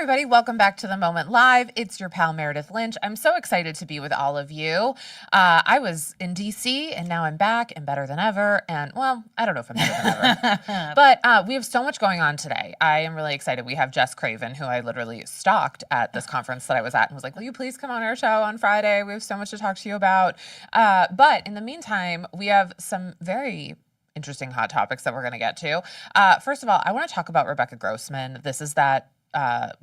everybody. Welcome back to The Moment Live. It's your pal Meredith Lynch. I'm so excited to be with all of you. I was in DC and now I'm back and better than ever. And well, I don't know if I'm better than ever, but we have so much going on today. I am really excited. We have Jess Craven, who I literally stalked at this conference that I was at and was like, will you please come on our show on Friday? We have so much to talk to you about. But in the meantime, we have some very interesting hot topics that we're going to get to. First of all, I want to talk about Rebecca Grossman. This is that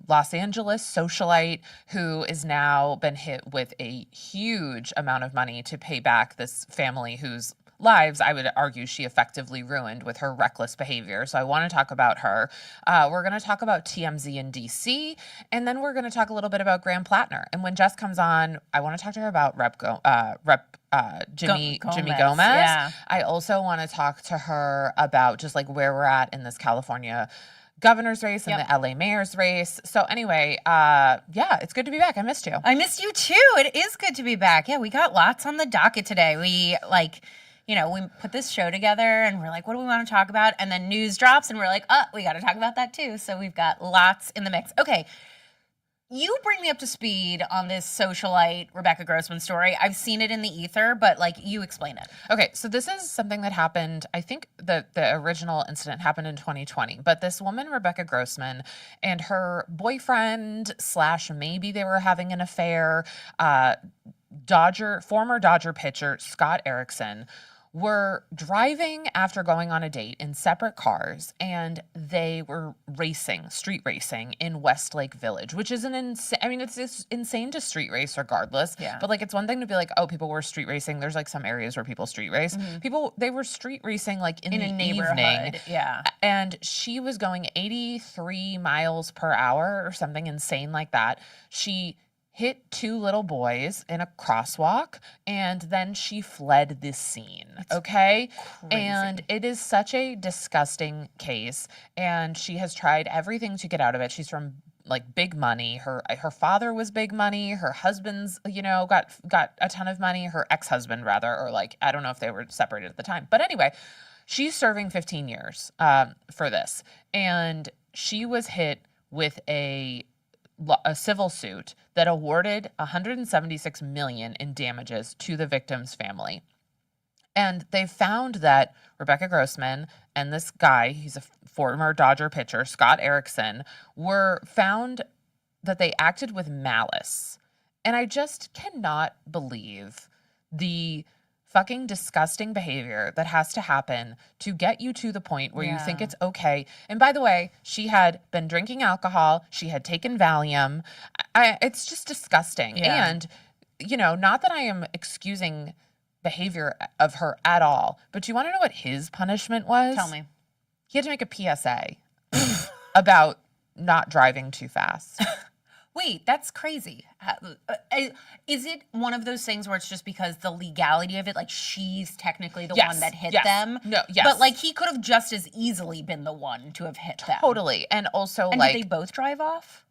Los Angeles socialite who is now been hit with a huge amount of money to pay back this family whose lives, I would argue, she effectively ruined with her reckless behavior. So I want to talk about her. We're going to talk about TMZ in DC, and then we're going to talk a little bit about Graham Plattner. And when Jess comes on, I want to talk to her about Jimmy Gomez. Yeah. I also want to talk to her about just like where we're at in this California governor's race and the LA mayor's race. So anyway, yeah, it's good to be back. I missed you. I missed you too. It is good to be back. Yeah, we got lots on the docket today. We we put this show together and we're like, what do we want to talk about? And then news drops and we're like, oh, we got to talk about that too. So we've got lots in the mix. Okay. You bring me up to speed on this socialite Rebecca Grossman story. I've seen it in the ether, but you explain it. Okay, so this is something that happened, I think the original incident happened in 2020, but this woman, Rebecca Grossman, and her boyfriend / maybe they were having an affair, former Dodger pitcher Scott Erickson, were driving after going on a date in separate cars, and they were street racing in Westlake Village, which is it's insane to street race regardless. Yeah. But it's one thing to be like, oh, people were street racing. There's some areas where people street race. Mm-hmm. They were street racing in the evening. Yeah. And she was going 83 miles per hour or something insane like that. She hit two little boys in a crosswalk, and then she fled this scene, okay? Crazy. And it is such a disgusting case, and she has tried everything to get out of it. She's from big money. Her father was big money. Her husband's, got a ton of money. Her ex-husband, rather, or I don't know if they were separated at the time. But anyway, she's serving 15 years for this, and she was hit with a civil suit that awarded $176 million in damages to the victim's family. And they found that Rebecca Grossman and this guy, he's a former Dodger pitcher, Scott Erickson, were found that they acted with malice. And I just cannot believe the fucking disgusting behavior that has to happen to get you to the point where you think it's okay. And by the way, she had been drinking alcohol. She had taken Valium. It's just disgusting. Yeah. And, not that I am excusing behavior of her at all, but do you want to know what his punishment was? Tell me. He had to make a PSA about not driving too fast. Wait, that's crazy. Is it one of those things where it's just because the legality of it, she's technically the one that hit them? No, yes. But he could have just as easily been the one to have hit them. Totally. And also did they both drive off?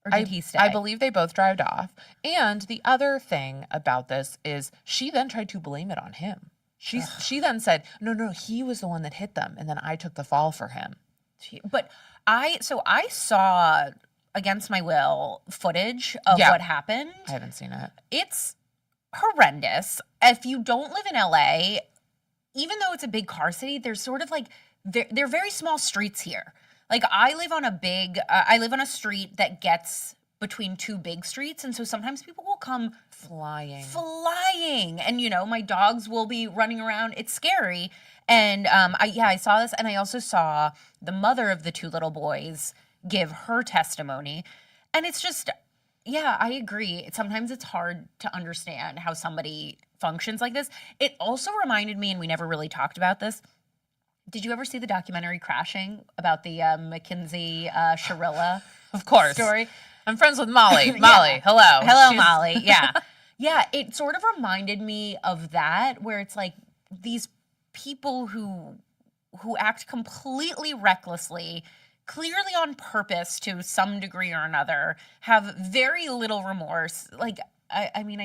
Or did he stay? I believe they both drove off. And the other thing about this is she then tried to blame it on him. She then said, no, he was the one that hit them, and then I took the fall for him. But I saw, against my will, footage of what happened. I haven't seen it. It's horrendous. If you don't live in LA, even though it's a big car city, there's sort of they're very small streets here. I live on a street that gets between two big streets, and so sometimes people will come flying, and my dogs will be running around. It's scary. And I saw this, and I also saw the mother of the two little boys give her testimony, and it's just, I agree. Sometimes it's hard to understand how somebody functions like this. It also reminded me, and we never really talked about this, did you ever see the documentary Crashing about the McKinsey Shirilla of course story? I'm friends with Molly. Molly, hello. Molly. Yeah. Yeah, it sort of reminded me of that, where it's these people who act completely recklessly, clearly on purpose to some degree or another, have very little remorse. I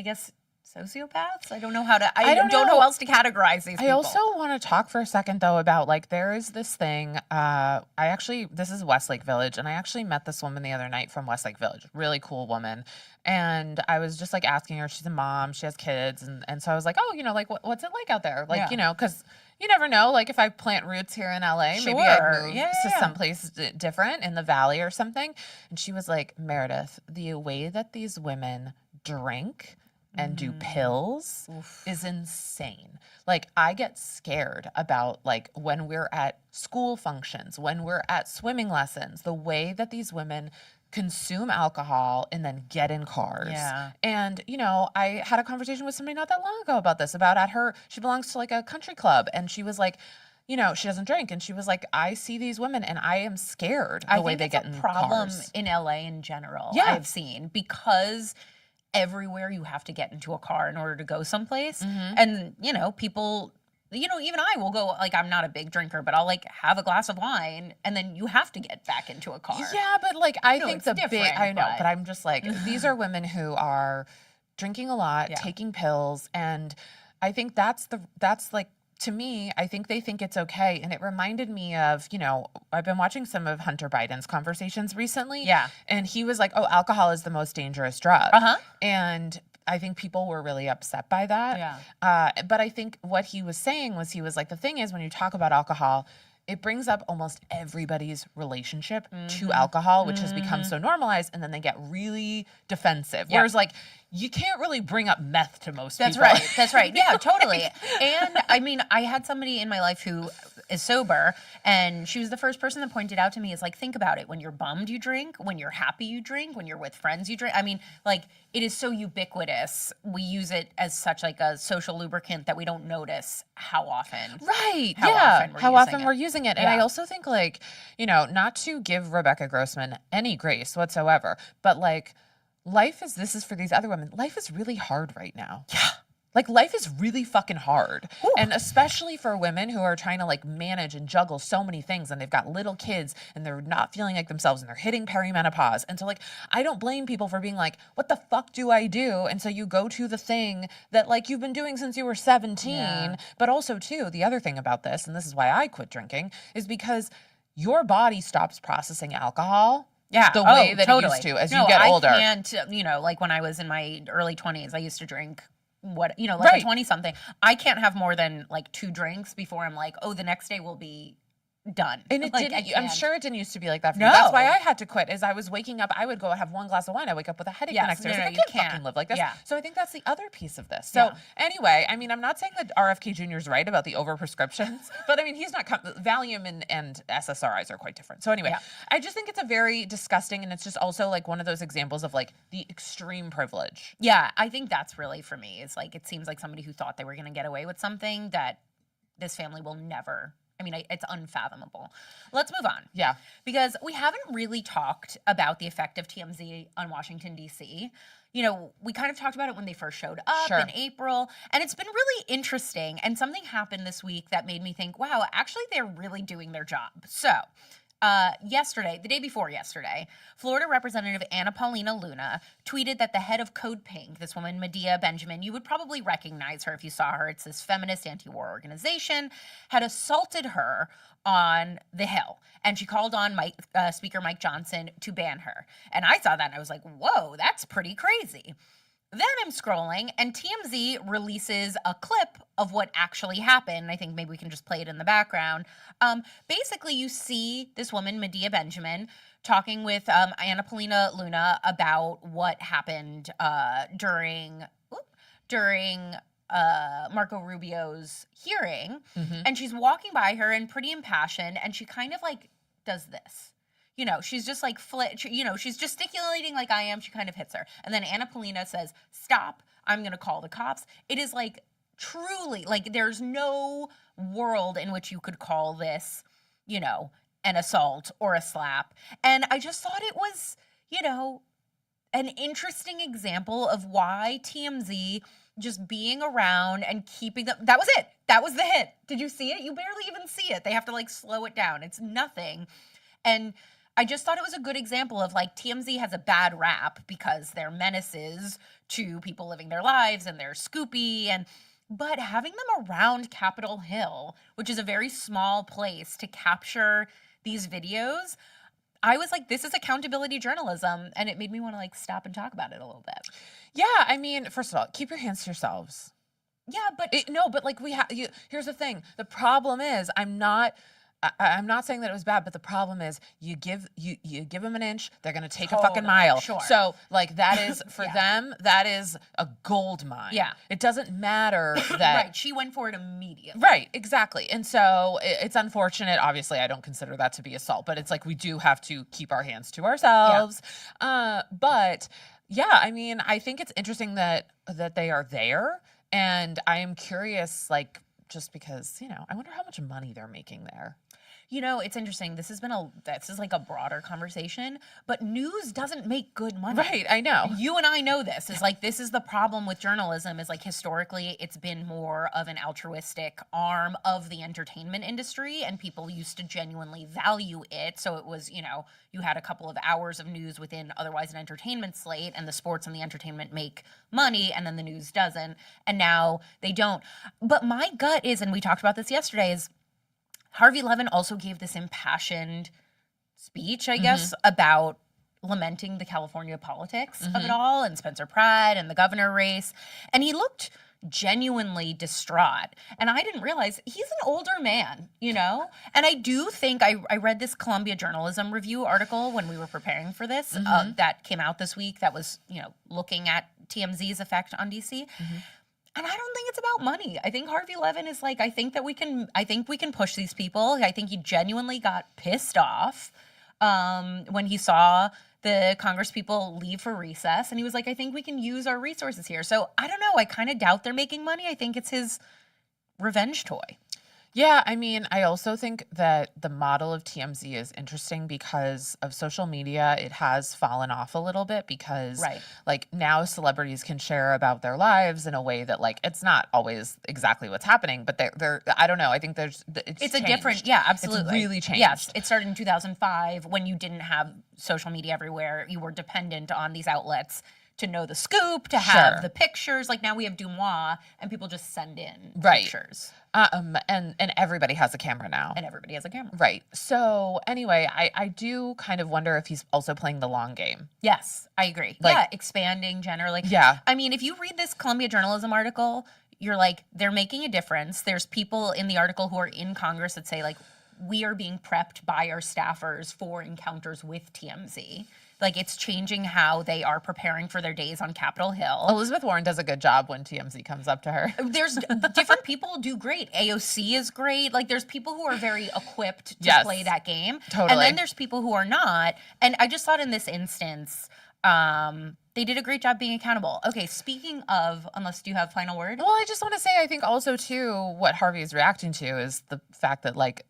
guess sociopaths. I don't know how to. I don't don't know know. how else to categorize these I people. also want to talk for a second though about like there is this thing. This is Westlake Village, and I actually met this woman the other night from Westlake Village. Really cool woman, and I was just like asking her. She's a mom. She has kids, and so I was like, oh, like what's it like out there? Like Yeah. because you never know. Like if I plant roots here in LA, maybe I'd Sure. move Yeah, to yeah. someplace different in the valley or something. And she was like, Meredith, the way that these women drink and do pills Oof. is insane. Like I get scared about like when we're at school functions, when we're at swimming lessons, the way that these women consume alcohol and then get in cars. Yeah. And I had a conversation with somebody not that long ago about this, about she belongs to like a country club, and she was like, she doesn't drink, and she was like, I see these women and I am scared the way they get in problem cars. in LA in general. Yeah. I've seen, because everywhere you have to get into a car in order to go someplace. And, people, even I will go, like, I'm not a big drinker, but I'll like have a glass of wine and then you have to get back into a car. Yeah, but like I think it's the big different, I know, but- but I'm just like these are women who are drinking a lot, Yeah. taking pills, and I think that's like, to me, I think they think it's okay. And it reminded me of, I've been watching some of Hunter Biden's conversations recently. Yeah. And he was like, oh, alcohol is the most dangerous drug. Uh-huh. And I think people were really upset by that. Yeah. But I think what he was saying was, he was like, the thing is, when you talk about alcohol, it brings up almost everybody's relationship to alcohol, which has become so normalized, and then they get really defensive. Yep. Whereas, like, you can't really bring up meth to most That's people. right. That's right. Yeah, totally. And I mean, I had somebody in my life who is sober, and she was the first person that pointed out to me, is like, think about it. When you're bummed, you drink. When you're happy, you drink. When you're with friends, you drink. I mean, like, it is so ubiquitous. We use it as such like a social lubricant that we don't notice how often. Right. How yeah. often we're how using often it. we're using it. And I Yeah. also think, like, not to give Rebecca Grossman any grace whatsoever, but like, this is for these other women. Life is really hard right now. Yeah. Like, life is really fucking hard. Whew. And especially for women who are trying to like manage and juggle so many things, and they've got little kids and they're not feeling like themselves and they're hitting perimenopause. And so, like, I don't blame people for being like, what the fuck do I do? And so you go to the thing that like you've been doing since you were 17. Yeah. But also too, the other thing about this, and this is why I quit drinking, is because your body stops processing alcohol. Yeah. The way that it used to as you get older. I can't, like when I was in my early 20s, I used to drink like Right. a 20 something. I can't have more than like 2 drinks before I'm like, oh, the next day will be done. And it Like, didn't. I I'm can't. sure it didn't used to be like that for you. No. That's why I had to quit. Is I was waking up. I would go have one glass of wine. I wake up with a headache the Yes, next day. I was no, like, you I can't can't. fucking live like this. Yeah. So I think that's the other piece of this. So Yeah. anyway, I mean, I'm not saying that RFK Jr. is right about the overprescriptions, but I mean, he's not. Valium and SSRIs are quite different. So anyway, Yeah. I just think it's a very disgusting, and it's just also like one of those examples of like the extreme privilege. Yeah, I think that's really for me. It's like, it seems like somebody who thought they were going to get away with something that this family will never. I mean, it's unfathomable. Let's move on. Yeah. Because we haven't really talked about the effect of TMZ on Washington, D.C. We kind of talked about it when they first showed up Sure. in April, and it's been really interesting. And something happened this week that made me think, wow, actually, they're really doing their job. So, the day before yesterday, Florida Representative Anna Paulina Luna tweeted that the head of Code Pink, this woman, Medea Benjamin, you would probably recognize her if you saw her. It's this feminist anti-war organization, had assaulted her on the Hill. And she called on Speaker Mike Johnson to ban her. And I saw that and I was like, whoa, that's pretty crazy. Then I'm scrolling, and TMZ releases a clip of what actually happened. I think maybe we can just play it in the background. Basically, you see this woman, Medea Benjamin, talking with Anna Paulina Luna about what happened during Marco Rubio's hearing. Mhm. And she's walking by her and pretty impassioned, and she kind of like does this. She's just like, she's gesticulating like I am. She kind of hits her. And then Anna Paulina says, stop, I'm going to call the cops. It is like truly, like there's no world in which you could call this, an assault or a slap. And I just thought it was, an interesting example of why TMZ just being around and keeping them. That was it. That was the hit. Did you see it? You barely even see it. They have to like slow it down. It's nothing. And I just thought it was a good example of like TMZ has a bad rap because they're menaces to people living their lives and they're scoopy but having them around Capitol Hill, which is a very small place to capture these videos, I was like, this is accountability journalism, and it made me want to like stop and talk about it a little bit. Yeah, I mean, first of all, keep your hands to yourselves. Yeah, but No, but like here's the thing. The problem is I'm not saying that it was bad, but the problem is you give them an inch, they're gonna take a fucking Totally, mile. sure. So like that is for Yeah. them, that is a gold mine. Yeah. It doesn't matter that right, she went for it immediately. Right, exactly. And so it's unfortunate. Obviously, I don't consider that to be assault, but it's like we do have to keep our hands to ourselves. But yeah, I mean, I think it's interesting that they are there, and I am curious, like, just because, I wonder how much money they're making there. You know, it's interesting. This is like a broader conversation, but news doesn't make good money. Right, I know. You and I know this. Is like this is the problem with journalism is like historically it's been more of an altruistic arm of the entertainment industry and people used to genuinely value it. So it was, you had a couple of hours of news within otherwise an entertainment slate and the sports and the entertainment make money and then the news doesn't. And now they don't. But my gut is, and we talked about this yesterday, is Harvey Levin also gave this impassioned speech, I guess, about lamenting the California politics of it all and Spencer Pratt and the governor race. And he looked genuinely distraught. And I didn't realize he's an older man, And I do think I read this Columbia Journalism Review article when we were preparing for this that came out this week that was, looking at TMZ's effect on DC. And I don't think it's about money. I think Harvey Levin is like, I think we can push these people. I think he genuinely got pissed off when he saw the Congress people leave for recess. And he was like, I think we can use our resources here. So I don't know. I kind of doubt they're making money. I think it's his revenge toy. Yeah, I mean, I also think that the model of TMZ is interesting because of social media. It has fallen off a little bit because, like, now celebrities can share about their lives in a way that, like, it's not always exactly what's happening, but they're I don't know. I think it's a changed. Different, yeah, absolutely. It's really changed. Yes, it started in 2005 when you didn't have social media everywhere. You were dependent on these outlets to know the scoop, to have the pictures. Like now we have Dumois and people just send in pictures. And everybody has a camera now. And everybody has a camera. Right. So anyway, I do kind of wonder if he's also playing the long game. Yes, I agree. Like, expanding generally. Yeah. I mean, if you read this Columbia Journalism article, you're like, they're making a difference. There's people in the article who are in Congress that say like, we are being prepped by our staffers for encounters with TMZ. Like, it's changing how they are preparing for their days on Capitol Hill. Elizabeth Warren does a good job when TMZ comes up to her. There's different people do great. AOC is great. Like, there's people who are very equipped to play that game. Totally. And then there's people who are not. And I just thought in this instance, they did a great job being accountable. Okay, speaking of, unless do you have final word? Well, I just want to say, I think also, too, what Harvey is reacting to is the fact that, like,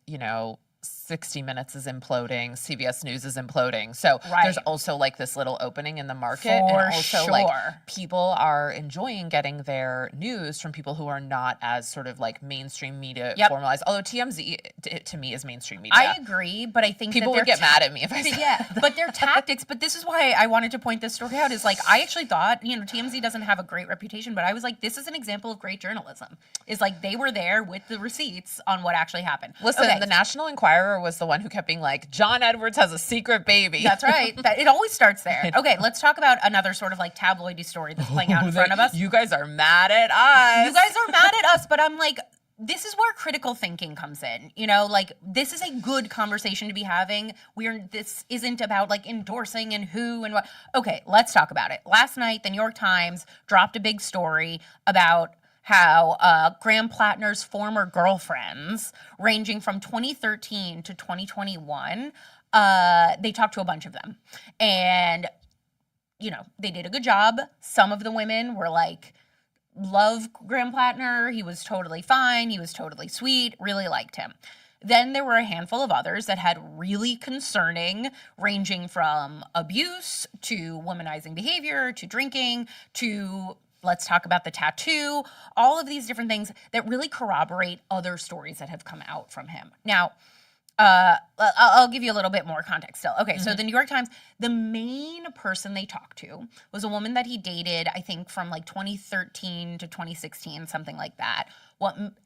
60 Minutes is imploding, CBS News is imploding. So there's also like this little opening in the market. And also like people are enjoying getting their news from people who are not as sort of like mainstream media formalized. Although TMZ to me is mainstream media. I agree, but I think people would get mad at me if I said that. But their tactics, but this is why I wanted to point this story out is like, I actually thought, TMZ doesn't have a great reputation, but I was like, this is an example of great journalism. Is like they were there with the receipts on what actually happened. Listen, the National Enquirer was the one who kept being like, John Edwards has a secret baby. That's right. It always starts there. Okay, let's talk about another sort of like tabloidy story that's playing out in front of us. You guys are mad at us. You guys are mad at us, but I'm like, this is where critical thinking comes in. Like this is a good conversation to be having. This isn't about like endorsing and who and what. Okay, let's talk about it. Last night, the New York Times dropped a big story about how Graham Plattner's former girlfriends, ranging from 2013 to 2021, they talked to a bunch of them. And, they did a good job. Some of the women were like, love Graham Plattner. He was totally fine. He was totally sweet. Really liked him. Then there were a handful of others that had really concerning, ranging from abuse to womanizing behavior to drinking to... Let's talk about the tattoo, all of these different things that really corroborate other stories that have come out from him. Now, I'll give you a little bit more context still. Okay, so the New York Times, the main person they talked to was a woman that he dated, I think, from like 2013 to 2016, something like that.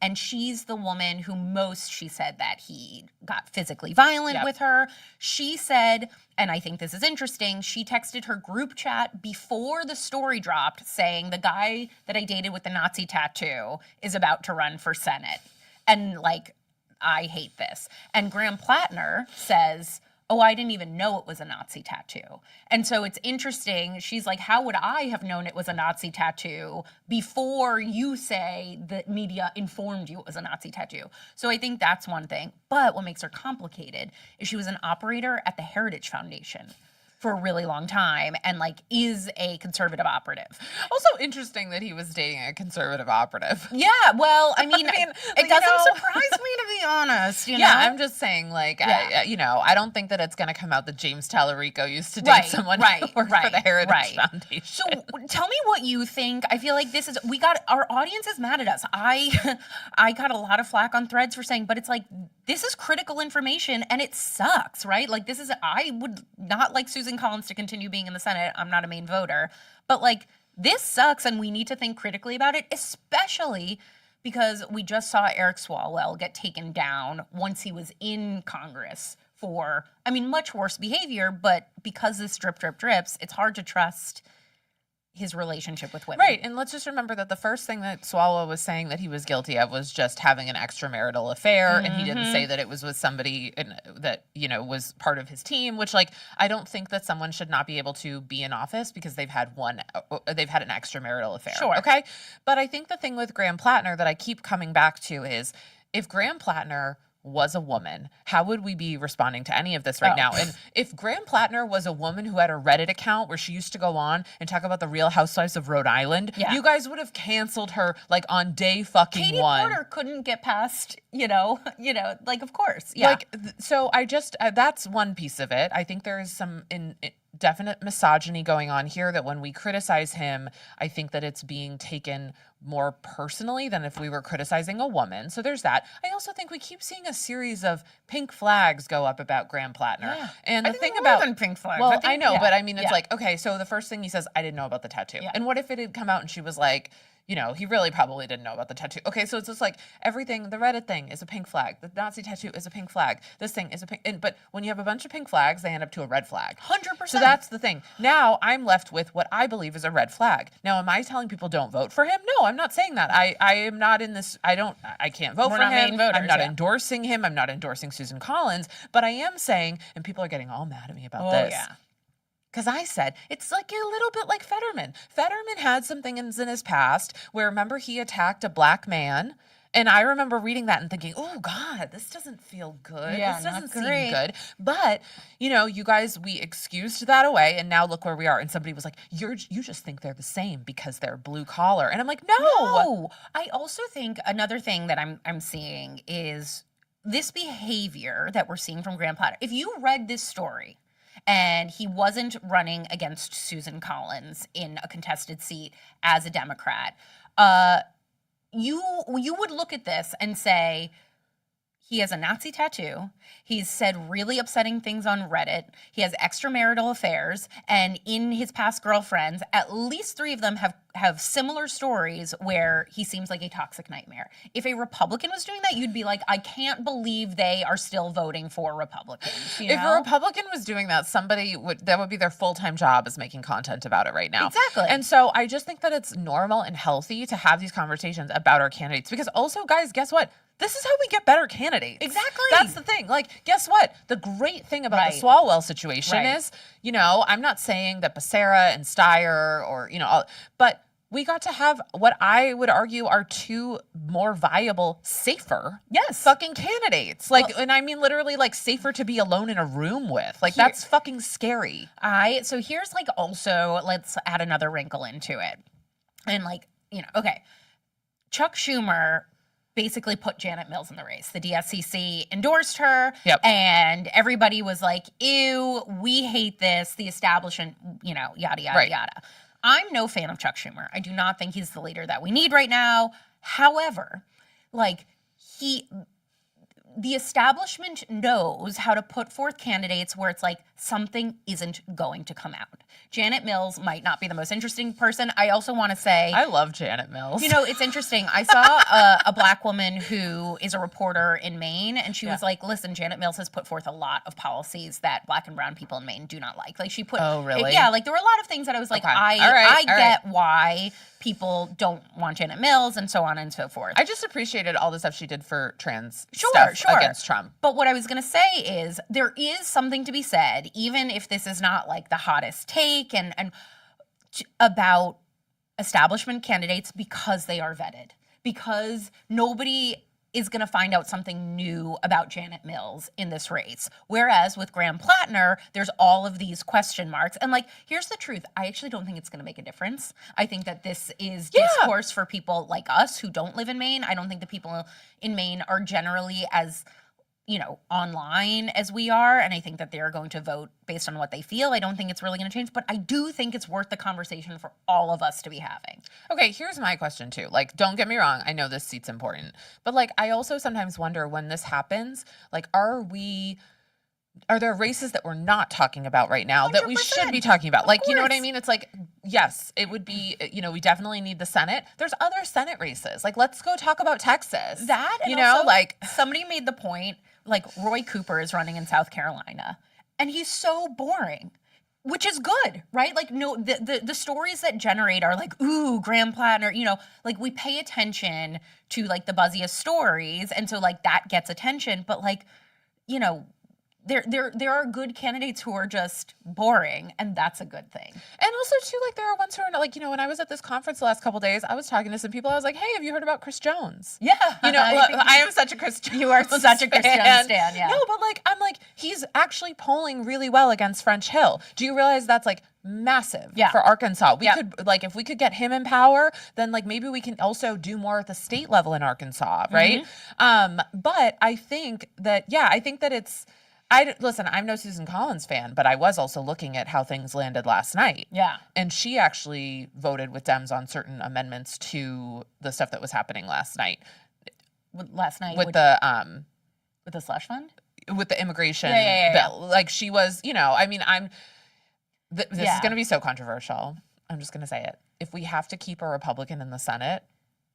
And she's the woman who she said that he got physically violent with her. She said, and I think this is interesting, she texted her group chat before the story dropped saying the guy that I dated with the Nazi tattoo is about to run for Senate. And like, I hate this. And Graham Plattner says, oh, I didn't even know it was a Nazi tattoo. And so it's interesting. She's like, how would I have known it was a Nazi tattoo before you say the media informed you it was a Nazi tattoo? So I think that's one thing. But what makes her complicated is she was an operator at the Heritage Foundation for a really long time and like is a conservative operative. Also interesting that he was dating a conservative operative. Yeah, well, I mean, it doesn't surprise me, to be honest. You know? I'm just saying, like, I don't think that it's going to come out that James Tallarico used to date someone who worked for the Heritage Foundation. So tell me what you think. I feel like our audience is mad at us. I got a lot of flack on Threads for saying, but it's like, this is critical information and it sucks, right? Like I would not like Susan Collins to continue being in the Senate. I'm not a main voter, but like this sucks and we need to think critically about it, especially because we just saw Eric Swalwell get taken down once he was in Congress for, I mean, much worse behavior, but because this drips, it's hard to trust his relationship with women. Right. And let's just remember that the first thing that Swalwell was saying that he was guilty of was just having an extramarital affair. And he didn't say that it was with somebody that, was part of his team, which, like, I don't think that someone should not be able to be in office because they've had an extramarital affair. Sure. Okay. But I think the thing with Graham Plattner that I keep coming back to is if Graham Plattner was a woman, how would we be responding to any of this right now? And if Graham Plattner was a woman who had a Reddit account where she used to go on and talk about the Real Housewives of Rhode Island, you guys would have canceled her like on day fucking Katie one. Porter couldn't get past, like, of course. Yeah. Like, so I just, that's one piece of it. I think there is some definite misogyny going on here that when we criticize him, I think that it's being taken more personally than if we were criticizing a woman. So there's that. I also think we keep seeing a series of pink flags go up about Graham Plattner. Yeah. And the think thing more about than pink flags. Well, I know, but I mean, it's like, okay, so the first thing he says, I didn't know about the tattoo. Yeah. And what if it had come out and she was like, he really probably didn't know about the tattoo. Okay, so it's just like everything, the Reddit thing is a pink flag. The Nazi tattoo is a pink flag. This thing is a pink, but when you have a bunch of pink flags, they end up to a red flag. 100%. So that's the thing. Now I'm left with what I believe is a red flag. Now, am I telling people don't vote for him? No, I'm not saying that. I am not in this, I can't vote for him. Main voters, I'm not endorsing him. I'm not endorsing Susan Collins, but I am saying, and people are getting all mad at me about this. Yeah. Because I said, it's like a little bit like Fetterman. Fetterman had some things in his past where, remember, he attacked a black man. And I remember reading that and thinking, oh, God, this doesn't feel good. Yeah, this doesn't seem great. good. But, you guys, we excused that away. And now look where we are. And somebody was like, you just think they're the same because they're blue collar. And I'm like, no. I also think another thing that I'm seeing is this behavior that we're seeing from Graham Platter. If you read this story, and he wasn't running against Susan Collins in a contested seat as a Democrat, you would look at this and say, he has a Nazi tattoo. He's said really upsetting things on Reddit. He has extramarital affairs. And in his past girlfriends, at least 3 of them have similar stories where he seems like a toxic nightmare. If a Republican was doing that, you'd be like, I can't believe they are still voting for Republicans. If a Republican was doing that, that would be their full-time job is making content about it right now. Exactly. And so I just think that it's normal and healthy to have these conversations about our candidates. Because also, guys, guess what? This is how we get better candidates. Exactly. That's the thing. Like, guess what? The great thing about the Swalwell situation is, I'm not saying that Becerra and Steyer or, but we got to have what I would argue are 2 more viable, safer, fucking candidates. Like, and I mean literally like safer to be alone in a room with. Like, that's fucking scary. So here's like also, let's add another wrinkle into it. And like, okay, Chuck Schumer basically put Janet Mills in the race. The DSCC endorsed her, and everybody was like, ew, we hate this, the establishment, yada, yada, yada. I'm no fan of Chuck Schumer. I do not think he's the leader that we need right now. However, like, the establishment knows how to put forth candidates where it's like something isn't going to come out. Janet Mills might not be the most interesting person. I also want to say, I love Janet Mills. you know, it's interesting. I saw a black woman who is a reporter in Maine, and she was like, listen, Janet Mills has put forth a lot of policies that black and brown people in Maine do not like. Like, she put, Oh, really? Yeah, like there were a lot of things that I was like, Okay. I All get why people don't want Janet Mills and so on and so forth. I just appreciated all the stuff she did for trans Sure, stuff sure. against Trump. But what I was going to say is there is something to be said, even if this is not like the hottest take and about establishment candidates, because they are vetted, because nobody is going to find out something new about Janet Mills in this race. Whereas with Graham Plattner, there's all of these question marks. And like, here's the truth. I actually don't think it's going to make a difference. I think that this is discourse for people like us who don't live in Maine. I don't think the people in Maine are generally as, you know, online as we are. And I think that they're going to vote based on what they feel. I don't think it's really going to change, but I do think it's worth the conversation for all of us to be having. Okay, here's my question too. Like, don't get me wrong, I know this seat's important, but like, I also sometimes wonder when this happens, like, are there races that we're not talking about right now that we should be talking about? Like, you know what I mean? It's like, yes, it would be, you know, we definitely need the Senate. There's other Senate races. Like, let's go talk about Texas. That, and you know, also, like, somebody made the point, like, Roy Cooper is running in South Carolina, and he's so boring. Which is good, right? Like, no, the stories that generate are like, ooh, Graham Plattner, you know, like, we pay attention to like the buzziest stories, and so like that gets attention. But like, you know, there are good candidates who are just boring, and that's a good thing. And also too, like, there are ones who are not, like, you know, when I was at this conference the last couple days, I was talking to some people. I was like, hey, have you heard about Chris Jones? Yeah, you know, I am such a Chris Jones. You are such a Chris Jones stan. Yeah. No, but like, I'm like, he's actually polling really well against French Hill. Do you realize that's like massive for Arkansas? We could, like, if we could get him in power, then like maybe we can also do more at the state level in Arkansas, right? But I think that, I think that it's. Listen, I'm no Susan Collins fan, but I was also looking at how things landed last night. Yeah. And she actually voted with Dems on certain amendments to the stuff that was happening last night. Last night? With with the slush fund? With the immigration bill. Yeah. Like, she was, you know, I mean, this is going to be so controversial. I'm just going to say it. If we have to keep a Republican in the Senate,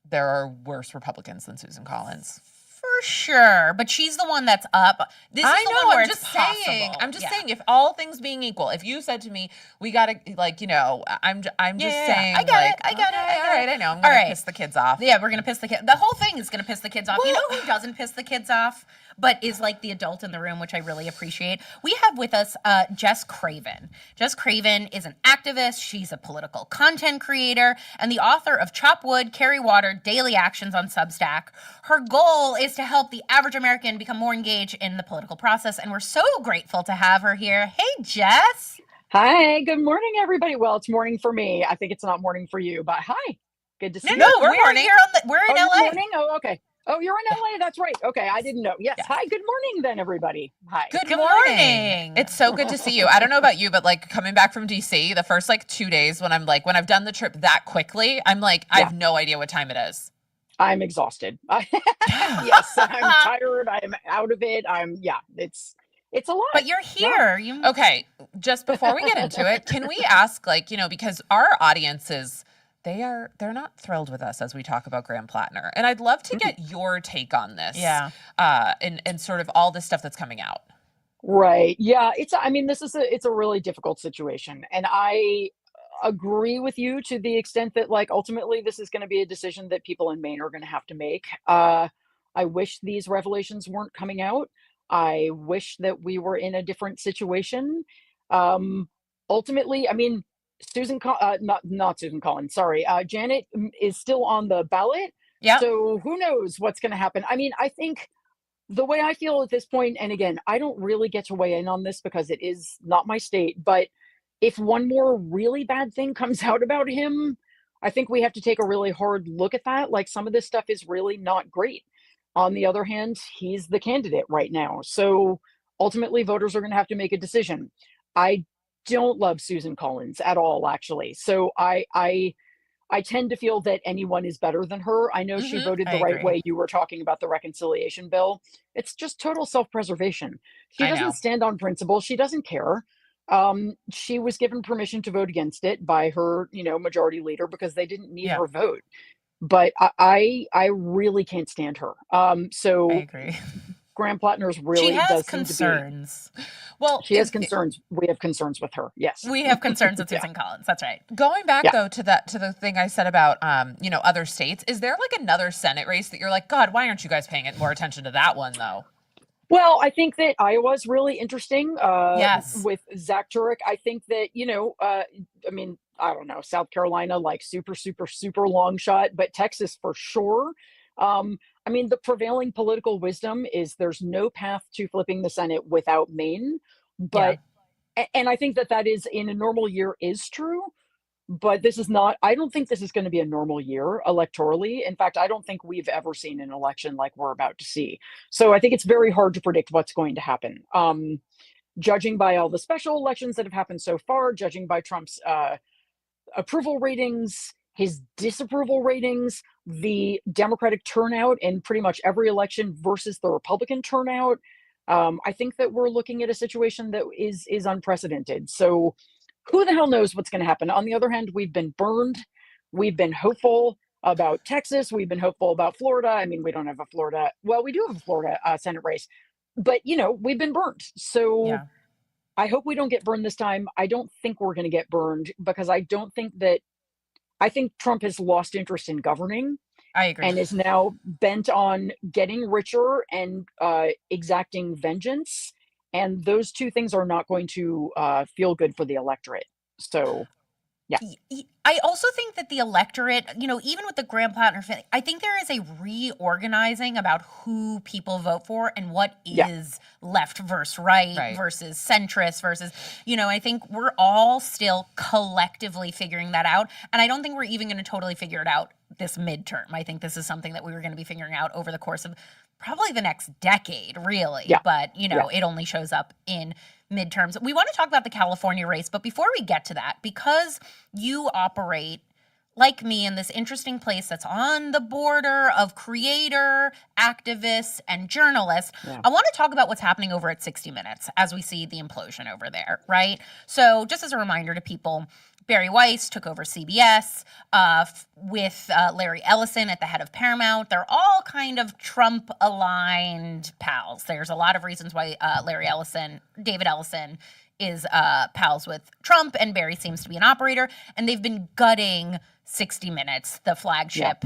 there are worse Republicans than Susan Collins. For sure, but she's the one that's up. This is the one where it's possible. I'm just saying, if all things being equal, if you said to me, we gotta, like, you know, I'm just saying, I get it. All right, I know, I'm gonna piss the kids off. Yeah, we're gonna piss the kids. The whole thing is gonna piss the kids off. Well, you know who doesn't piss the kids off, but is like the adult in the room, which I really appreciate? We have with us Jess Craven. Jess Craven is an activist. She's a political content creator and the author of Chop Wood, Carry Water, Daily Actions on Substack. Her goal is to help the average American become more engaged in the political process, and we're so grateful to have her here. Hey, Jess. Hi, good morning, everybody. Well, it's morning for me. I think it's not morning for you, but hi. Good to see you. No, we're morning. We're in LA. Morning? Oh, okay. Oh, you're in LA. That's right. Okay, I didn't know. Yes. Hi, good morning then, everybody. Hi. Good morning. It's so good to see you. I don't know about you, but like coming back from DC, the first like 2 days when I've done the trip that quickly, I'm like, I have no idea what time it is. I'm exhausted. Yes, I'm tired. I'm out of it. It's a lot. But you're here. Okay, just before we get into it, can we ask, like, you know, because our audiences, they're not thrilled with us as we talk about Graham Plattner. And I'd love to get your take on this. Yeah. And sort of all this stuff that's coming out. Right. Yeah. It's a really difficult situation. And I agree with you to the extent that, like, ultimately this is going to be a decision that people in Maine are going to have to make. I wish these revelations weren't coming out. I wish that we were in a different situation. Ultimately, I mean, not Susan Collins, sorry. Janet is still on the ballot. Yeah. So who knows what's going to happen? I mean, I think the way I feel at this point, and again, I don't really get to weigh in on this because it is not my state, but if one more really bad thing comes out about him, I think we have to take a really hard look at that. Like, some of this stuff is really not great. On the other hand, he's the candidate right now. So ultimately, voters are going to have to make a decision. I don't love Susan Collins at all, actually. So I I tend to feel that anyone is better than her. I know she voted I the right agree. way. You were talking about the reconciliation bill. It's just total self-preservation. She I doesn't know. stand on principle. She doesn't care. She was given permission to vote against it by her, majority leader because they didn't need Yeah, her vote. But I really can't stand her. I So agree. Graham Plattner's She really has does seem to be. concerns. Well, She has concerns. We have concerns with her. Yes. we have concerns with Yeah. Susan Collins. That's right. Going back Yeah. though to the thing I said about other states, is there like another Senate race that you're like, God, why aren't you guys paying it more attention to that one though? Well, I think that Iowa's really interesting Yes. with Zach Turek. I think that, I mean, I don't know, South Carolina, like super, super, super long shot, but Texas for sure. I mean, the prevailing political wisdom is there's no path to flipping the Senate without Maine. Yeah. But, and I think that that is in a normal year is true. But this is not, I don't think this is going to be a normal year electorally. In fact, I don't think we've ever seen an election like we're about to see. So I think it's very hard to predict what's going to happen. Judging by all the special elections that have happened so far, judging by Trump's approval ratings, his disapproval ratings, the Democratic turnout in pretty much every election versus the Republican turnout, I think that we're looking at a situation that is unprecedented. So who the hell knows what's going to happen? On the other hand, we've been burned. We've been hopeful about Texas. We've been hopeful about Florida. I mean, we don't have a Florida. Well, we do have a Florida Senate race, but we've been burned. So Yeah. I hope we don't get burned this time. I don't think we're going to get burned because I don't think that. I think Trump has lost interest in governing I agree. and is now bent on getting richer and exacting vengeance. And those two things are not going to feel good for the electorate. So, yeah, I also think that the electorate, even with the Graham Plattner thing, I think there is a reorganizing about who people vote for and what yeah, is left versus right Right. versus centrist versus, I think we're all still collectively figuring that out. And I don't think we're even going to totally figure it out this midterm. I think this is something that we were going to be figuring out over the course of probably the next decade, really. yeah, But, yeah. it only shows up in midterms. We want to talk about the California race, but before we get to that, because you operate like me in this interesting place that's on the border of creator, activists, and journalists, Yeah. I want to talk about what's happening over at 60 Minutes as we see the implosion over there, right? So, just as a reminder to people, Barry Weiss took over CBS with Larry Ellison at the head of Paramount. They're all kind of Trump aligned pals. There's a lot of reasons why David Ellison, is pals with Trump, and Barry seems to be an operator. And they've been gutting 60 Minutes, the flagship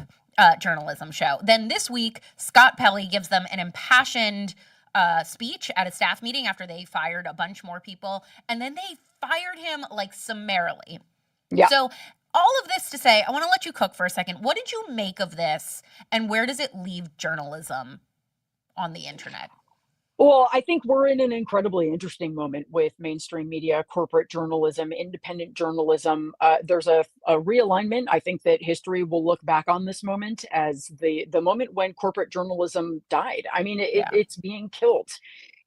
journalism show. Then this week, Scott Pelley gives them an impassioned speech at a staff meeting after they fired a bunch more people. And then they fired him like summarily. Yeah. So all of this to say, I want to let you cook for a second. What did you make of this, and where does it leave journalism on the internet? Well, I think we're in an incredibly interesting moment with mainstream media, corporate journalism, independent journalism. There's a realignment. I think that history will look back on this moment as the moment when corporate journalism died. I mean, Yeah. it's being killed,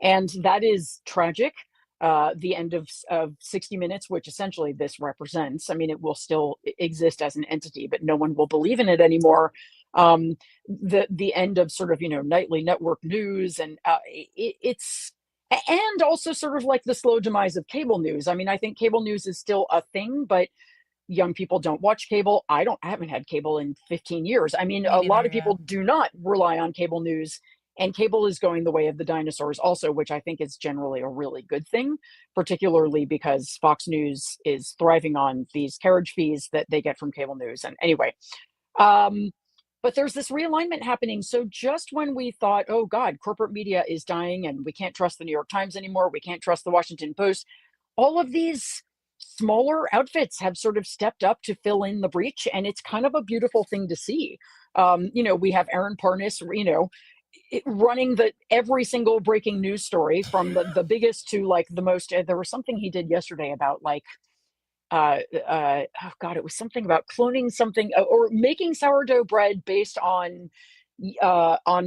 and that is tragic. The end of 60 Minutes, which essentially this represents. I mean, it will still exist as an entity, but no one will believe in it anymore. The end of sort of nightly network news, and it's and also sort of like the slow demise of cable news. I mean, I think cable news is still a thing, but young people don't watch cable. I haven't had cable in 15 years. I mean, Me a lot neither, of yeah. people do not rely on cable news, and cable is going the way of the dinosaurs also, which I think is generally a really good thing, particularly because Fox News is thriving on these carriage fees that they get from cable news. And anyway, but there's this realignment happening. So just when we thought, oh God, corporate media is dying and we can't trust the New York Times anymore, we can't trust the Washington Post, all of these smaller outfits have sort of stepped up to fill in the breach, and it's kind of a beautiful thing to see. We have Aaron Parnas, running every single breaking news story from the biggest to like the most. There was something he did yesterday about like oh God, it was something about cloning something or making sourdough bread based on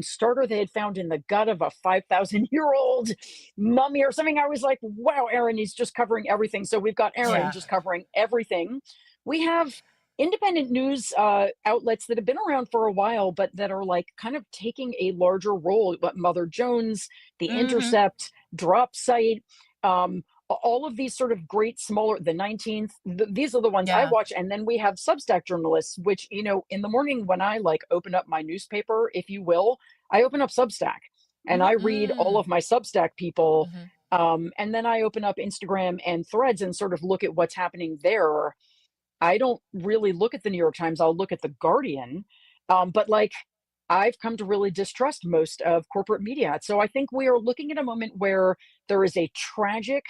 starter they had found in the gut of a 5,000-year-old mummy or something. I was like, wow, Aaron, he's just covering everything. So we've got Aaron Yeah. just covering everything. We have independent news outlets that have been around for a while, but that are like kind of taking a larger role. But Mother Jones, The Mm-hmm. Intercept, Drop Site, all of these sort of great smaller, the 19th, these are the ones I Yeah. watch. And then we have Substack journalists, which, in the morning when I like open up my newspaper, if you will, I open up Substack and I Mm-hmm. read all Mm. of my Substack people. Hmm. And then I open up Instagram and Threads and sort of look at what's happening there. I don't really look at the New York Times. I'll look at the Guardian. But like, I've come to really distrust most of corporate media. So I think we are looking at a moment where there is a tragic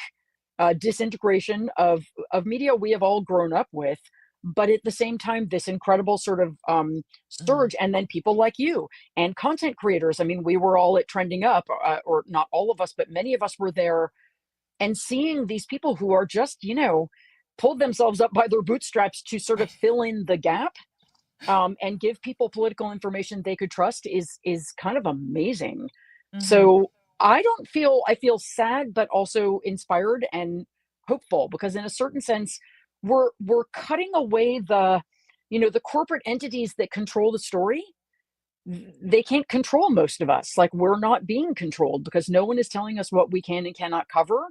disintegration of media we have all grown up with. But at the same time, this incredible sort of Hmm. surge, and then people like you and content creators. I mean, we were all at Trending Up, or not all of us, but many of us were there, and seeing these people who are just, pulled themselves up by their bootstraps to sort of fill in the gap, and give people political information they could trust is kind of amazing. Mm-hmm. So I feel sad, but also inspired and hopeful, because in a certain sense, we're cutting away the corporate entities that control the story. They can't control most of us. Like, we're not being controlled because no one is telling us what we can and cannot cover.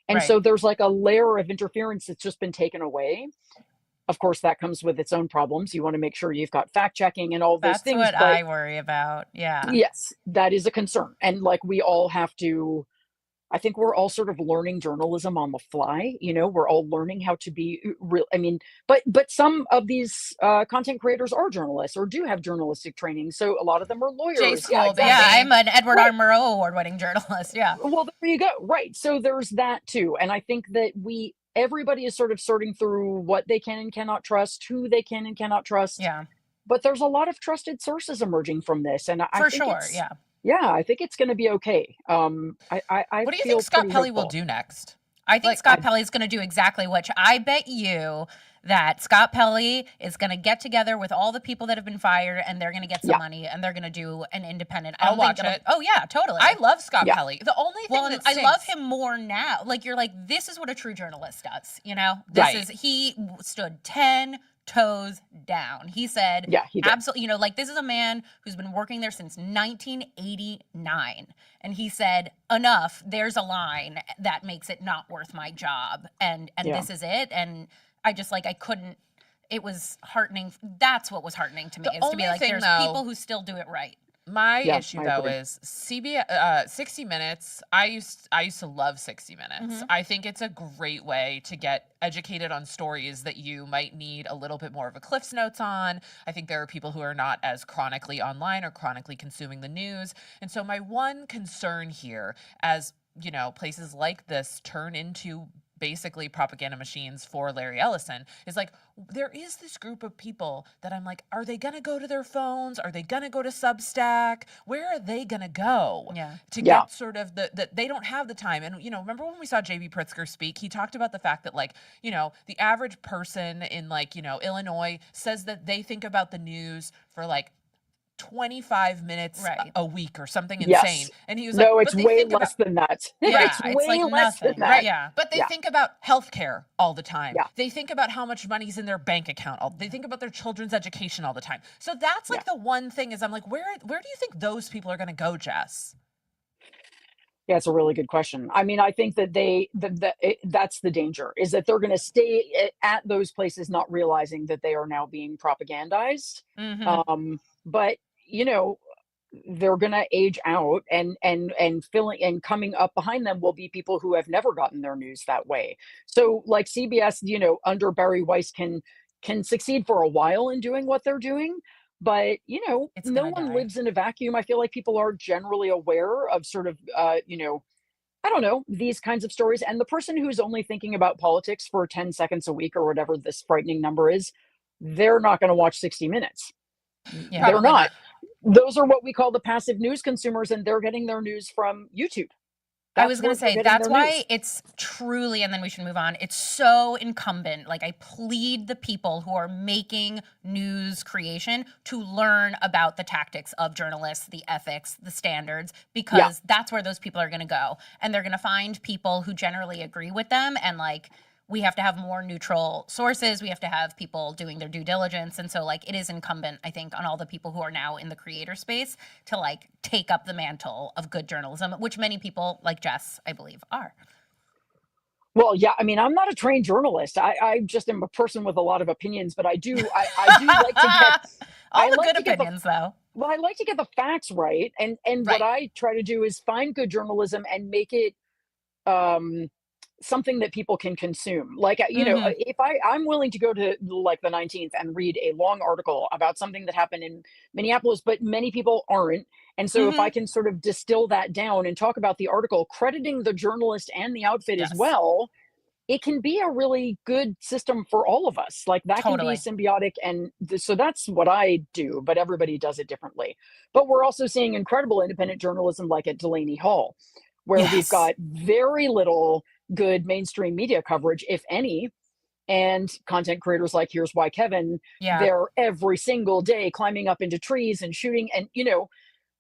And Right. so there's like a layer of interference that's just been taken away. Of course, that comes with its own problems. You want to make sure you've got fact checking and all of those That's things. what But I worry about. Yeah. yes, that is a concern. And like, we all have to, I think we're all sort of learning journalism on the fly. We're all learning how to be real. I mean, but some of these content creators are journalists or do have journalistic training. So a lot of them are J lawyers. Yeah, school, Yeah, exactly. I'm baby. an Edward Right. R. Murrow award-winning journalist. Yeah. Well, there you go. Right. So there's that too. And I think that everybody is sort of sorting through what they can and cannot trust, who they can and cannot trust. Yeah. But there's a lot of trusted sources emerging from this. And I For think sure. Yeah. yeah, I think it's going to be okay. I What do you think feel Scott pretty Pelley will hopeful. do next? I think Like, Scott Pelley is going to do exactly what I bet you that Scott Pelley is going to get together with all the people that have been fired and they're going to get some Yeah. money and they're going to do an independent. I I'll don't think watch it'll. it. Oh yeah, totally. I love Scott Yeah. Pelley. The only thing Well, and that I love stinks, him more now. Like, you're like, this is what a true journalist does. Right. He stood 10 toes down. He said, Yeah, he did. absolutely, like, this is a man who's been working there since 1989. And he said, enough, there's a line that makes it not worth my job. And Yeah. this is it. And I just, like, I couldn't, it was heartening. That's what was heartening to me, the is to be only like, thing there's though, people who still do it right. my Yeah, issue I though agree. is 60 Minutes. I used to love 60 Minutes. Mhm. I think it's a great way to get educated on stories that you might need a little bit more of a Cliff's Notes on. I think there are people who are not as chronically online or chronically consuming the news. And so my one concern here, as places like this turn into basically propaganda machines for Larry Ellison, is like, there is this group of people that I'm like, are they going to go to their phones? Are they going to go to Substack? Where are they going to go Yeah. to Yeah. get sort of that they don't have the time? And, remember when we saw JB Pritzker speak, he talked about the fact that, like, the average person in, like, Illinois says that they think about the news for like 25 minutes Right. a week or something insane. Yes. And he was like, No, it's but they way think about, less than that. Yeah, It's it's like way less than nothing. that. Yeah. but they Yeah. think about healthcare all the time. Yeah. They think about how much money's in their bank account. They think about their children's education all the time. So that's like Yeah. the one thing is I'm like, where do you think those people are going to go, Jess? Yeah, it's a really good question. I mean, I think that that's the danger, is that they're going to stay at those places, not realizing that they are now being propagandized. Mm-hmm. But they're going to age out, and filling and coming up behind them will be people who have never gotten their news that way. So like CBS, under Barry Weiss can succeed for a while in doing what they're doing, but It's no gonna one die. lives in a vacuum. I feel like people are generally aware of sort of I don't know, these kinds of stories. And the person who's only thinking about politics for 10 seconds a week, or whatever this frightening number is, they're not going to watch 60 Minutes. Yeah. They're Probably not. not. Those are what we call the passive news consumers, and they're getting their news from YouTube. I That's was going where to they're say, getting that's their why news. it's truly, and then we should move on. It's so incumbent. Like, I plead the people who are making news creation to learn about the tactics of journalists, the ethics, the standards, Yeah. because that's where those people are going to go. And they're going to find people who generally agree with them and, like, we have to have more neutral sources. We have to have people doing their due diligence. And so, like, it is incumbent, I think, on all the people who are now in the creator space to, like, take up the mantle of good journalism, which many people, like Jess, I believe, are. Well, yeah, I mean, I'm not a trained journalist. I just am a person with a lot of opinions, but I do like to get All I the like good to get the opinions, though. well, I like to get the facts right. And what Right. I try to do is find good journalism and make it um something that people can consume. Like, Hmm. if I'm willing to go to like the 19th and read a long article about something that happened in Minneapolis, but many people aren't. And so if I Hmm. can sort of distill that down and talk about the article, crediting the journalist and the outfit as Yes, well, it can be a really good system for all of us. Like, that can be totally. symbiotic. And so that's what I do, but everybody does it differently. But we're also seeing incredible independent journalism like at Delaney Hall, where we've Yes. got very little good mainstream media coverage, if any. And content creators like Here's Why Kevin, Yeah, they're every single day climbing up into trees and shooting. And,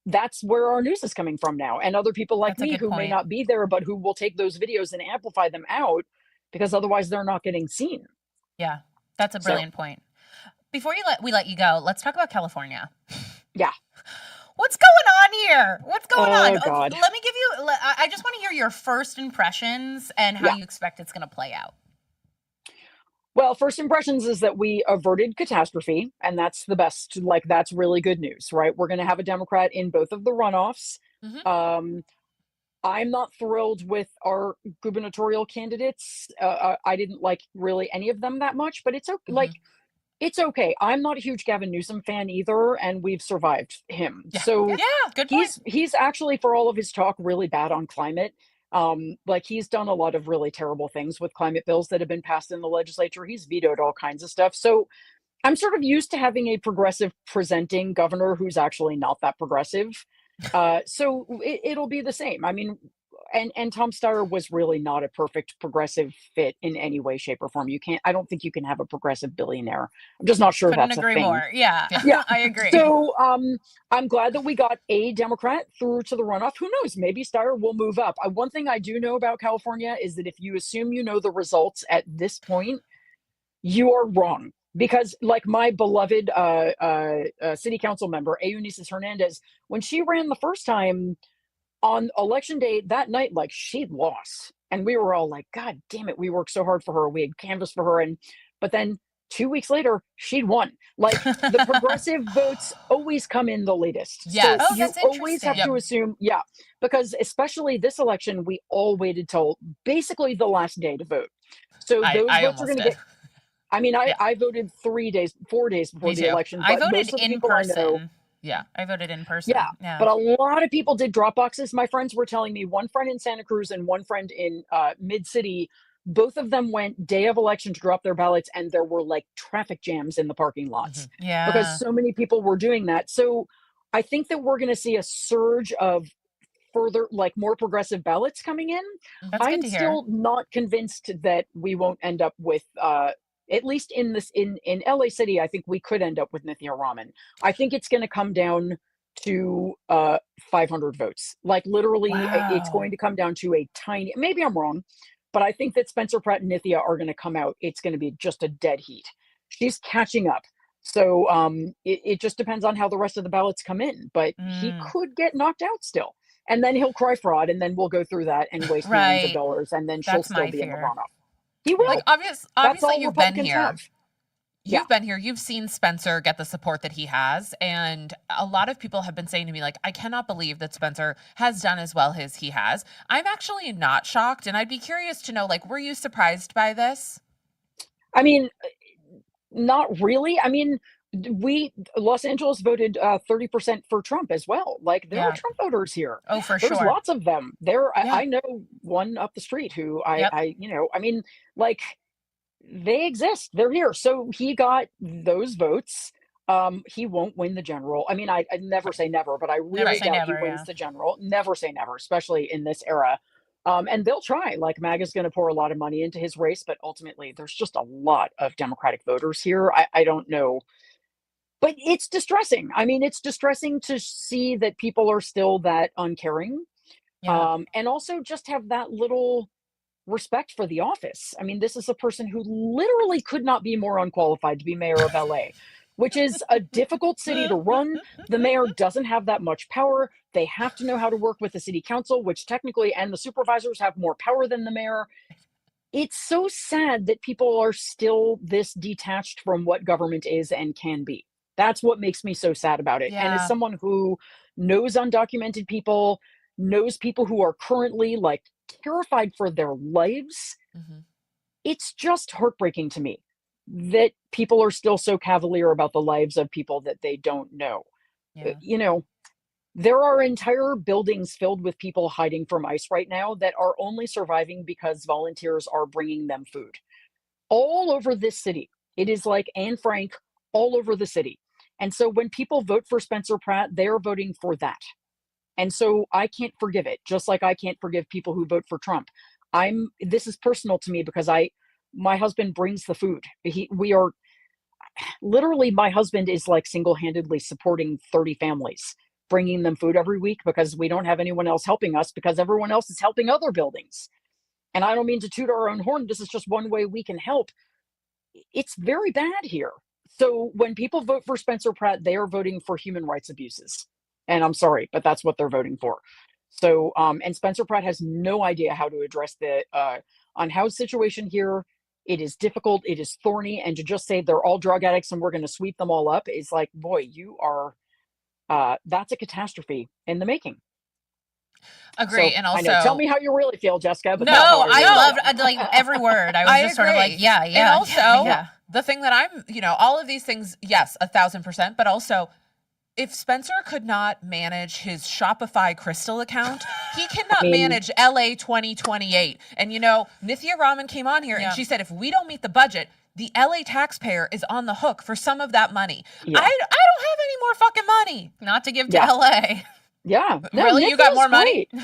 that's where our news is coming from now. And other people like that's a me good who may point. not be there, but who will take those videos and amplify them out because otherwise they're not getting seen. Yeah, that's a So, brilliant point. Before we let you go, let's talk about California. yeah. What's going on here? What's going on? Oh, God. Let me give you. I just want to hear your first impressions and how Yeah. you expect it's going to play out. Well, first impressions is that we averted catastrophe, and that's the best. Like, that's really good news, right? We're going to have a Democrat in both of the runoffs. Hmm. Um, I'm not thrilled with our gubernatorial candidates. I didn't like really any of them that much, but it's okay. Hmm. Like, it's okay. I'm not a huge Gavin Newsom fan either, and we've survived him. Yeah, So yeah, good point. he's actually, for all of his talk, really bad on climate. Like, he's done a lot of really terrible things with climate bills that have been passed in the legislature. He's vetoed all kinds of stuff. So I'm sort of used to having a progressive presenting governor who's actually not that progressive. So it'll be the same. I mean, and Tom Steyer was really not a perfect progressive fit in any way, shape, or form. I don't think you can have a progressive billionaire. I'm just not sure Couldn't that's a agree thing. more. Yeah, Yeah. Yeah. I agree. So I'm glad that we got a Democrat through to the runoff. Who knows? Maybe Steyer will move up. One thing I do know about California is that if you assume you know the results at this point, you are wrong. Because, like, my beloved city council member, Eunices Hernandez, when she ran the first time on election day that night, like, she lost. And we were all like, God damn it, we worked so hard for her. We had canvassed for her. But then 2 weeks later, she'd won. Like, the progressive votes always come in the latest. So Oh, Yes. you that's always have Yep. to interesting. assume, yeah, because especially this election, we all waited till basically the last day to vote. So those I votes are almost going to did. get, I mean, Yeah. I voted 3 days, 4 days before Me the too. election, I but voted most of the in people I know, person. Yeah. I voted in yeah, person. Yeah. but a lot of people did drop boxes. My friends were telling me, one friend in Santa Cruz and one friend in Mid City, both of them went day of election to drop their ballots, and there were like traffic jams in the parking Hmm. lots because Yeah. so many people were doing that. So I think that we're going to see a surge of further, like, more progressive ballots coming in. That's Hmm. good I'm to hear. still not convinced that we won't end up with at least in this in LA City, I think we could end up with Nithya Raman. I think it's going to come down to 500 votes. Like, literally, it's going Wow. to come down to a tiny, maybe I'm wrong, but I think that Spencer Pratt and Nithya are going to come out. It's going to be just a dead heat. She's catching up. So it just depends on how the rest of the ballots come in, but he Mm. could get knocked out still. And then he'll cry fraud, and then we'll go through that and waste millions of Right. dollars, and then she'll That's still my be in the fear. runoff. He Yeah. Like will. That's obviously all you've been Republicans here. have. Yeah. You've been here. You've seen Spencer get the support that he has, and a lot of people have been saying to me like, I cannot believe that Spencer has done as well as he has. I'm actually not shocked, and I'd be curious to know, like, were you surprised by this? I mean, not really. I mean, we Los Angeles voted 30% for Trump as well. Like, there are Yeah. Trump voters here. Oh, for There's sure. lots of them. There, Yeah. I know one up the street who Yep. I mean, like, they exist. They're here. So he got those votes. He won't win the general. I mean, I never say never, but I Never really Right. say doubt he never. wins Yeah. the general. Never say never, especially in this era. And they'll try. Like, MAGA's going to pour a lot of money into his race, but ultimately, there's just a lot of Democratic voters here. I don't know, but it's distressing. I mean, it's distressing to see that people are still that uncaring, Yeah. and also just have that little respect for the office. I mean, this is a person who literally could not be more unqualified to be mayor of LA, which is a difficult city to run. The mayor doesn't have that much power. They have to know how to work with the city council, which technically, and the supervisors have more power than the mayor. It's so sad that people are still this detached from what government is and can be. That's what makes me so sad about it. And as Yeah. someone who knows undocumented people, knows people who are currently like terrified for their lives, Mhm. it's just heartbreaking to me that people are still so cavalier about the lives of people that they don't know. Yeah. You know, there are entire buildings filled with people hiding from ICE right now that are only surviving because volunteers are bringing them food. All over this city. It is like Anne Frank all over the city. And so when people vote for Spencer Pratt, they are voting for that. And so I can't forgive it, just like I can't forgive people who vote for Trump. This is personal to me because my husband brings the food. We are literally, my husband is like single-handedly supporting 30 families, bringing them food every week because we don't have anyone else helping us because everyone else is helping other buildings. And I don't mean to toot our own horn. This is just one way we can help. It's very bad here. So when people vote for Spencer Pratt, they are voting for human rights abuses. And I'm sorry, but that's what they're voting for. So, and Spencer Pratt has no idea how to address the unhoused situation here. It is difficult. It is thorny. And to just say they're all drug addicts and we're going to sweep them all up is like, boy, you are, that's a catastrophe in the making. Agree. So And I know. Tell also, me how you really feel, Jessica. But No, that's how No, I really feel. loved like every word. I was I just sort of like, agree. yeah, And yeah, also, yeah, yeah. the thing that all of these things, yes, 1,000%, but also, if Spencer could not manage his Shopify Crystal account, he I cannot mean, manage LA 2028. And Nithya Raman came on here Yeah. and she said, if we don't meet the budget, the LA taxpayer is on the hook for some of that money. yeah, I don't have any more fucking money. Not to give to yeah, LA. yeah. No, Really? You got Nithya's more money? great.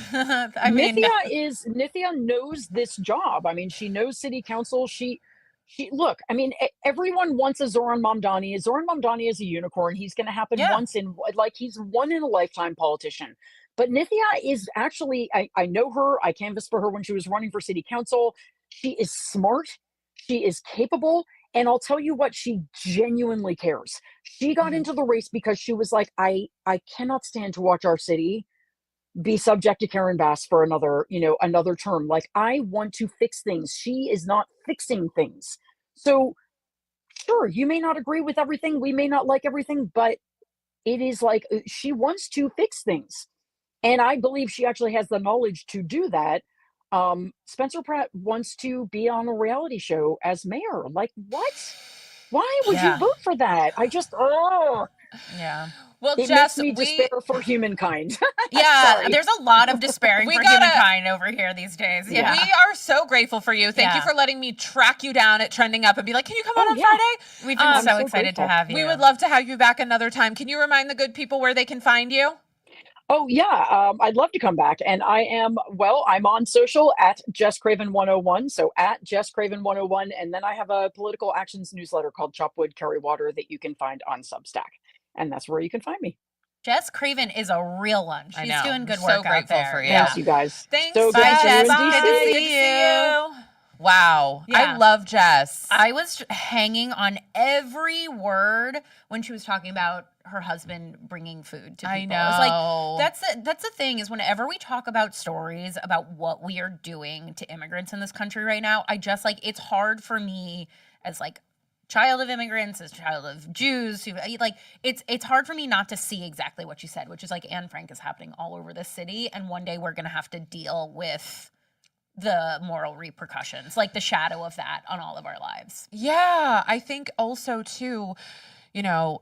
I mean, Nithya knows this job. I mean, she knows city council. She look, I mean, everyone wants a Zoran Mamdani. Zoran Mamdani is a unicorn. He's going to happen Yeah. once in, like, he's one in a lifetime politician. But Nithya is actually, I know her. I canvassed for her when she was running for city council. She is smart. She is capable. And I'll tell you what, she genuinely cares. She got Mhm. into the race because she was like, I cannot stand to watch our city be subject to Karen Bass for another term. Like, I want to fix things. She is not fixing things. So sure, you may not agree with everything. We may not like everything, but it is like she wants to fix things. And I believe she actually has the knowledge to do that. Spencer Pratt wants to be on a reality show as mayor. Like, what? Why would you yeah, vote for that? yeah. Well, It makes Jess, me despair for humankind. Yeah, Sorry. there's a lot of despairing we for gotta humankind over here these days. Yeah. We Yeah. are so grateful for you. Thank you Yeah. for letting me track you down at Trending Up and be like, can you come Oh, on yeah. Friday? We've been I'm so so excited to grateful. have you. We would love to have you back another time. Can you remind the good people where they can find you? Oh, yeah. I'd love to come back. And I'm on social at Jess Craven 101. So at Jess Craven 101. And then I have a political actions newsletter called Chop Wood, Carry Water that you can find on Substack. And that's where you can find me. Jess Craven is a real one. I She's know. doing good I'm work so out grateful there. for you. Yeah. Thanks, you guys. Thanks, So good Bye, to see you Jess. in Good to DC. see Good to see you. Wow. Yeah. I love Jess. I was hanging on every word when she was talking about her husband bringing food to people. I know. I was like, that's the thing is whenever we talk about stories about what we are doing to immigrants in this country right now, I just like it's hard for me as like child of immigrants, as child of Jews, who like it's hard for me not to see exactly what you said, which is like Anne Frank is happening all over this city, and one day we're gonna have to deal with the moral repercussions, like the shadow of that on all of our lives. Yeah, I think also too,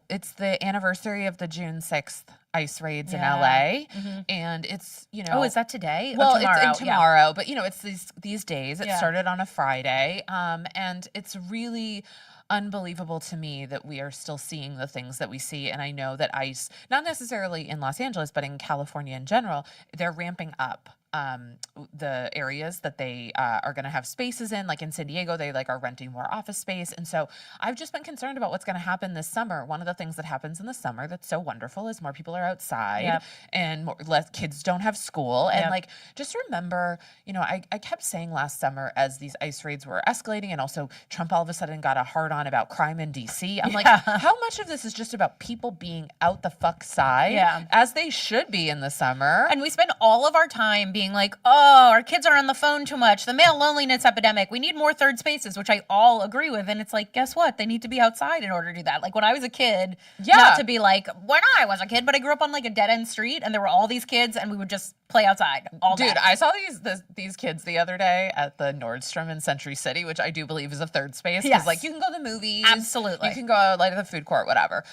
it's the anniversary of the June 6th ICE raids in Yeah. LA. Mm-hmm. And it's, Oh, is that today? well, Or tomorrow? it's in tomorrow, but it's these days. It Yeah. started on a Friday. And it's really unbelievable to me that we are still seeing the things that we see. And I know that ICE, not necessarily in Los Angeles, but in California in general, they're ramping up the areas that they are going to have spaces in. Like in San Diego, they like are renting more office space, and so I've just been concerned about what's going to happen this summer. One of the things that happens in the summer that's so wonderful is more people are outside, Yep. and less kids don't have school, and Yep. like just remember, I kept saying last summer as these ICE raids were escalating, and also Trump all of a sudden got a hard on about crime in DC. I'm like, how much of this is just about people being out the fuck side, Yeah. as they should be in the summer? And we spend all of our time being like, oh, our kids are on the phone too much. The male loneliness epidemic. We need more third spaces, which I all agree with. And it's like, guess what? They need to be outside in order to do that. Like when I was a kid, not to be like when I was a kid, but I grew up on like a dead end street and there were all these kids and we would just play outside all day. Dude, I saw these kids the other day at the Nordstrom in Century City, which I do believe is a third space. Because like you can go to the movies. Absolutely. You can go out like to the food court, whatever.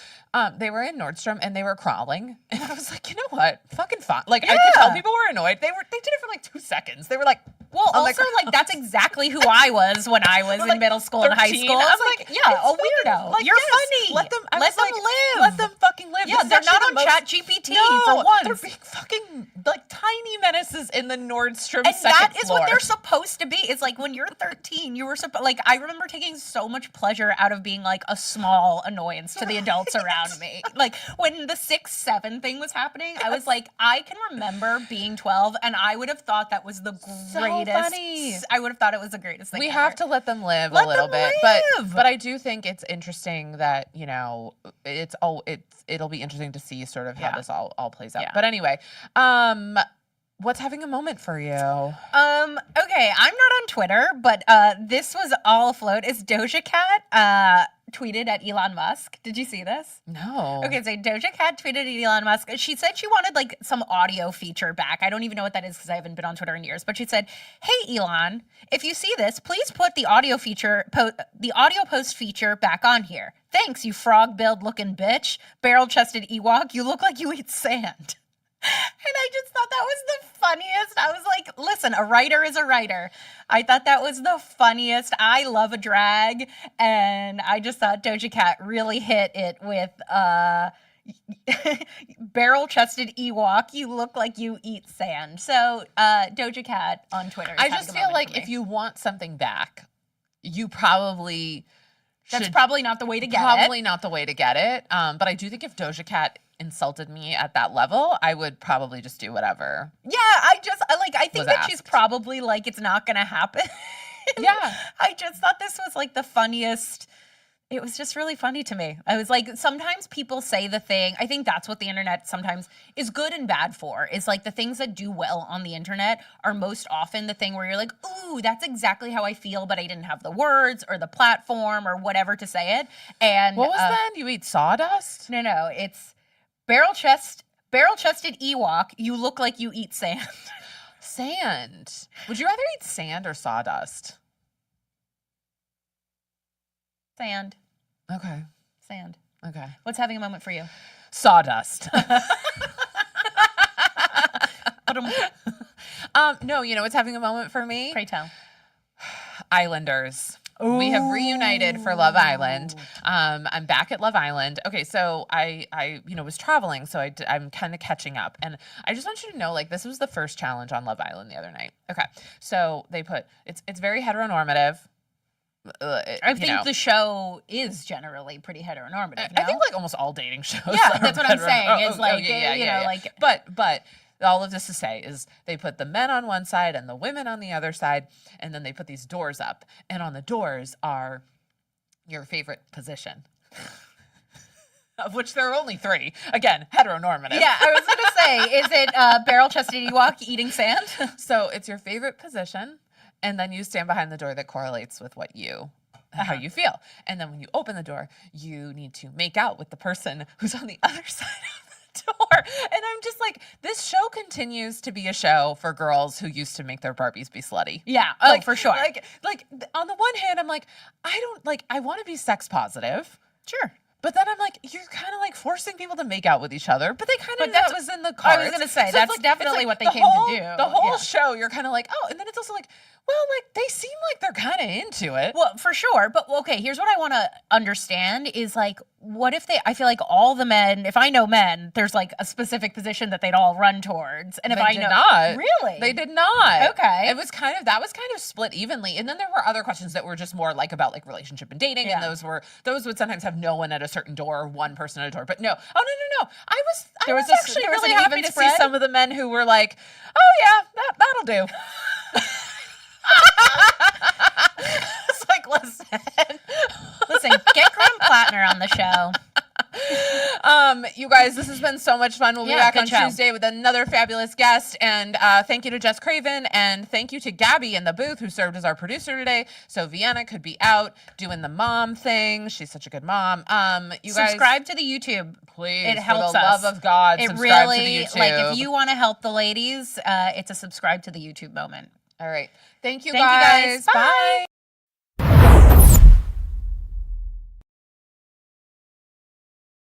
They were in Nordstrom and they were crawling. And I was like, you know what? Fucking fun. Like I could tell people were annoyed. They did it for like 2 seconds. They were like, well, also like that's exactly who I was when I was in middle school and high 13. school. I'm like, yeah, a weirdo. Like, You're yes, funny. Let them live. Let them fucking live. Yeah, This is they're not actually on the Chat GPT No, for once. They're being fucking like tiny menaces in the Nordstrom And second that is floor. what they're supposed to be. It's like when you're 13, you were like I remember taking so much pleasure out of being like a small annoyance to the adults around me. Like when the 6-7 thing was happening, I was like, I can remember being 12 and I would have thought that was the greatest. Funny. I would have thought it was the greatest thing. We ever. have to let them live Let a little them bit, live. but I do think it's interesting that it'll be interesting to see sort of how this all plays out. Yeah. But anyway, what's having a moment for you? Okay, I'm not on Twitter, but this was all afloat. Is Doja Cat tweeted at Elon Musk? Did you see this? No. Okay, so Doja Cat tweeted at Elon Musk. She said she wanted like some audio feature back. I don't even know what that is because I haven't been on Twitter in years. But she said, "Hey Elon, if you see this, please put the audio post feature back on here. Thanks, you frog-billed looking bitch, barrel-chested Ewok. You look like you eat sand." And I just thought that was the funniest. I was like, listen, a writer is a writer. I thought that was the funniest. I love a drag. And I just thought Doja Cat really hit it with barrel-chested Ewok. You look like you eat sand. So Doja Cat on Twitter. I just feel like if you want something back, you probably That's probably not the way to get it. Probably not the way to get it. But I do think if Doja Cat insulted me at that level, I would probably just do whatever. Yeah, I think that she's probably like, it's not gonna happen. Yeah. I just thought this was like the funniest. It was just really funny to me. I was like, sometimes people say the thing. I think that's what the internet sometimes is good and bad for. Is like the things that do well on the internet are most often the thing where you're like, ooh, that's exactly how I feel, but I didn't have the words or the platform or whatever to say it. And what was that? You eat sawdust? No, it's barrel-chested Ewok. You look like you eat sand. Sand. Would you rather eat sand or sawdust? Sand. Okay. Sand. Okay. What's having a moment for you? Sawdust. But no, you know what's having a moment for me? pray tell. Islanders. We have reunited for Love Island. I'm back at Love Island. Okay, so I was traveling, so I'm kind of catching up. And I just want you to know, like, this was the first challenge on Love Island the other night. Okay, so they put, it's very heteronormative. I think the show is generally pretty heteronormative. No? I think like almost all dating shows. Yeah, that's what I'm saying. Like, but all of this to say is they put the men on one side and the women on the other side, and then they put these doors up, and on the doors are your favorite position. Of which there are only 3. Again, heteronormative. Yeah, I was gonna say, is it barrel-chested Ewok eating sand? So it's your favorite position, and then you stand behind the door that correlates with how you feel. And then when you open the door, you need to make out with the person who's on the other side of the door. And I'm just like, this show continues to be a show for girls who used to make their Barbies be slutty. Yeah, for sure. Like on the one hand, I'm like, I want to be sex positive. Sure. But then I'm like, you're kind of like forcing people to make out with each other. But they kind of knew that was in the cards. I was going to say, So that's it's definitely like what they came to do. The whole show, you're kind of like, oh, and then it's also like, Well, like they seem like they're kind of into it. Well, for sure. But okay, here's what I want to understand is like, what if I feel like all the men, if I know men, there's like a specific position that they'd all run towards. And if They I did know. not. Really? They did not. Okay. That was kind of split evenly. And then there were other questions that were just more like about like relationship and dating. Yeah. And those would sometimes have no one at a certain door, one person at a door. But no. Oh no. I was actually there was really an happy even to spread? see some of the men who were like, oh yeah, that'll do. It's like, Listen, get Graham Plattner on the show. You guys, this has been so much fun. We'll be back good on show. Tuesday with another fabulous guest. And thank you to Jess Craven, and thank you to Gabby in the booth who served as our producer today. So Vienna could be out doing the mom thing. She's such a good mom. You guys Subscribe to the YouTube. please, It helps for the us. love of God, It subscribe really, to the YouTube. like, if you want to help the ladies, it's a subscribe to the YouTube moment. All right. Thank you Thank you, guys. guys. Bye.